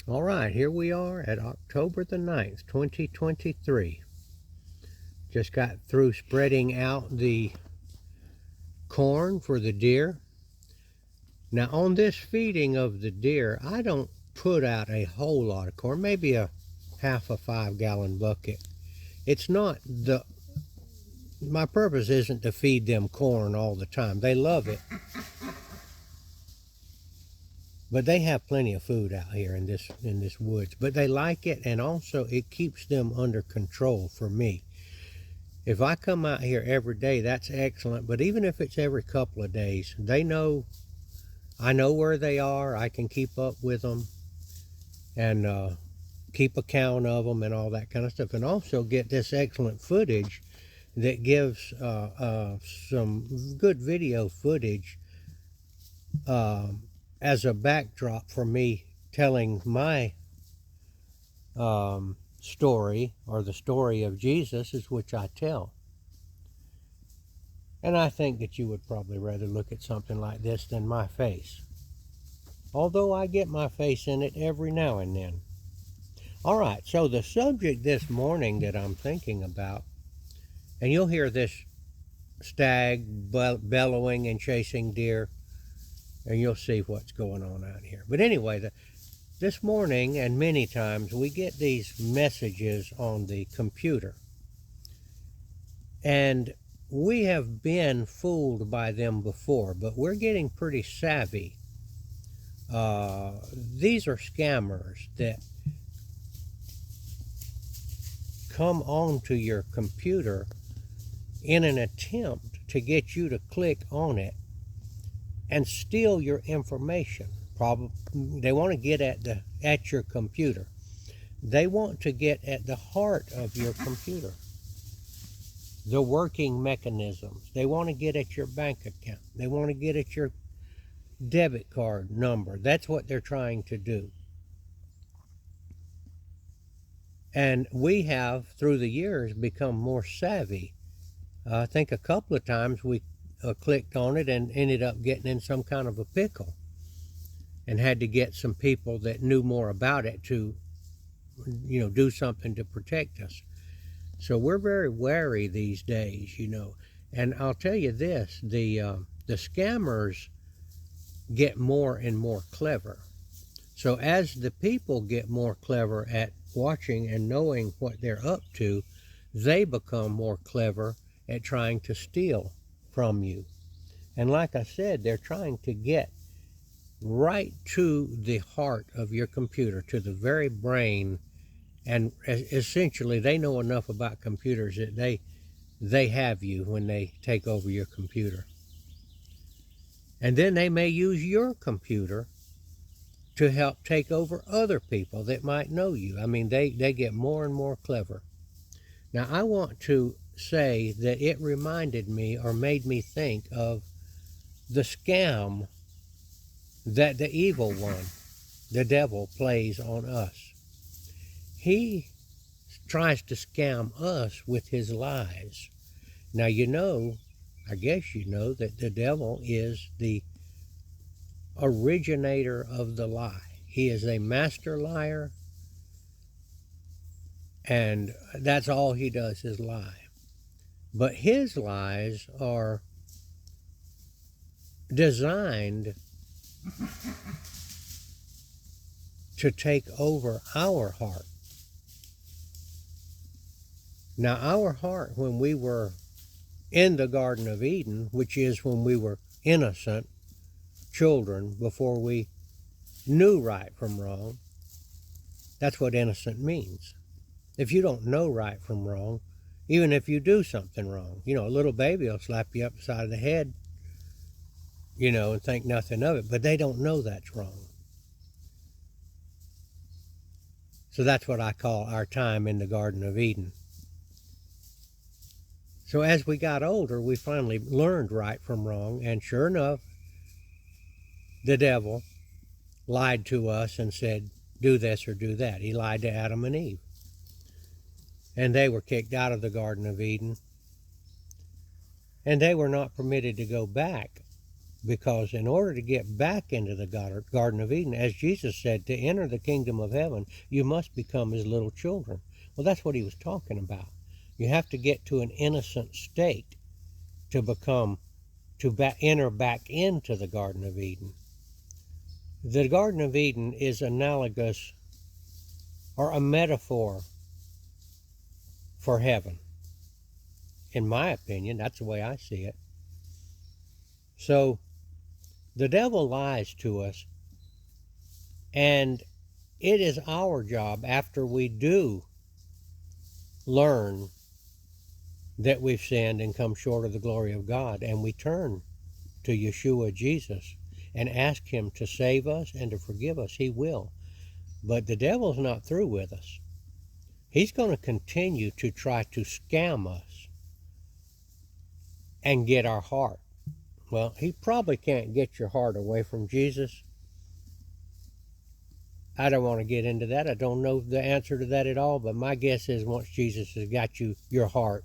All right, here we are at October the 9th, 2023. Just got through spreading out the corn for the deer. Now, on this feeding of the deer, I don't put out a whole lot of corn, maybe a half a 5-gallon bucket. It's not my purpose isn't to feed them corn all the time. They love it. But they have plenty of food out here in this woods. But they like it, and also it keeps them under control for me. If I come out here every day, that's excellent. But even if it's every couple of days, I know where they are. I can keep up with them and keep account of them and all that kind of stuff. And also get this excellent footage that gives some good video footage as a backdrop for me telling my story, or the story of Jesus, is which I tell. And I think that you would probably rather look at something like this than my face. Although I get my face in it every now and then. All right, so the subject this morning that I'm thinking about, and you'll hear this stag bellowing and chasing deer, and you'll see what's going on out here. But anyway, this morning and many times we get these messages on the computer. And we have been fooled by them before, but we're getting pretty savvy. These are scammers that come onto your computer in an attempt to get you to click on it and steal your information. They want to get at your computer. They want to get at the heart of your computer, the working mechanisms. They want to get at your bank account. They want to get at your debit card number. That's what they're trying to do. And we have, through the years, become more savvy. I think a couple of times we clicked on it and ended up getting in some kind of a pickle and had to get some people that knew more about it to, do something to protect us. So we're very wary these days, And I'll tell you this, the scammers get more and more clever. So as the people get more clever at watching and knowing what they're up to, they become more clever at trying to steal from you. And like I said, they're trying to get right to the heart of your computer, to the very brain. And essentially, they know enough about computers that they have you when they take over your computer. And then they may use your computer to help take over other people that might know you. I mean, they get more and more clever. Now, I want to say that it reminded me, or made me think of, the scam that the evil one, the devil, plays on us. He tries to scam us with his lies. Now, I guess you know that the devil is the originator of the lie. He is a master liar, and that's all he does is lie. But his lies are designed to take over our heart. Now, our heart, when we were in the Garden of Eden, which is when we were innocent children before we knew right from wrong, that's what innocent means. If you don't know right from wrong, even if you do something wrong, a little baby will slap you upside the head, and think nothing of it, but they don't know that's wrong. So that's what I call our time in the Garden of Eden. So as we got older, we finally learned right from wrong, and sure enough, the devil lied to us and said, do this or do that. He lied to Adam and Eve. And they were kicked out of the Garden of Eden. And they were not permitted to go back Because in order to get back into the Garden of Eden, as Jesus said, to enter the kingdom of heaven, you must become as little children. Well, that's what he was talking about. You have to get to an innocent state to enter back into the Garden of Eden. The Garden of Eden is analogous or a metaphor for heaven. In my opinion, that's the way I see it. So the devil lies to us, and it is our job, after we do learn that we've sinned and come short of the glory of God, and we turn to Yeshua Jesus and ask him to save us and to forgive us, he will. But the devil's not through with us. He's going to continue to try to scam us and get our heart. Well, he probably can't get your heart away from Jesus. I don't want to get into that. I don't know the answer to that at all, but my guess is once Jesus has got your heart,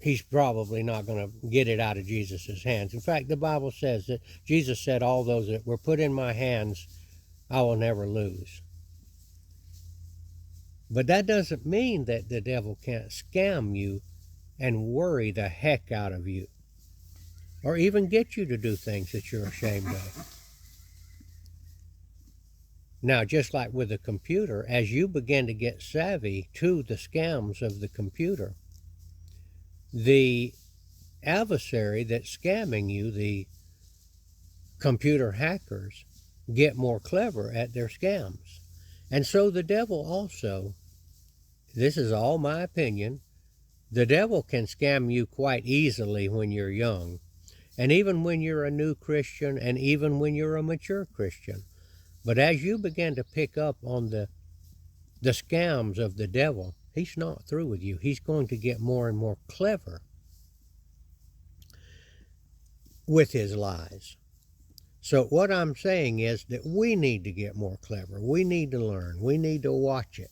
he's probably not going to get it out of Jesus' hands. In fact, the Bible says that Jesus said, all those that were put in my hands, I will never lose. But that doesn't mean that the devil can't scam you and worry the heck out of you, or even get you to do things that you're ashamed of. Now, just like with a computer, as you begin to get savvy to the scams of the computer, the adversary that's scamming you, the computer hackers, get more clever at their scams. And so the devil also, this is all my opinion, the devil can scam you quite easily when you're young, and even when you're a new Christian, and even when you're a mature Christian. But as you begin to pick up on the scams of the devil, he's not through with you. He's going to get more and more clever with his lies. So what I'm saying is that we need to get more clever. We need to learn. We need to watch it.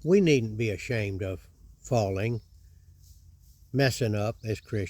We needn't be ashamed of falling, messing up as Christians.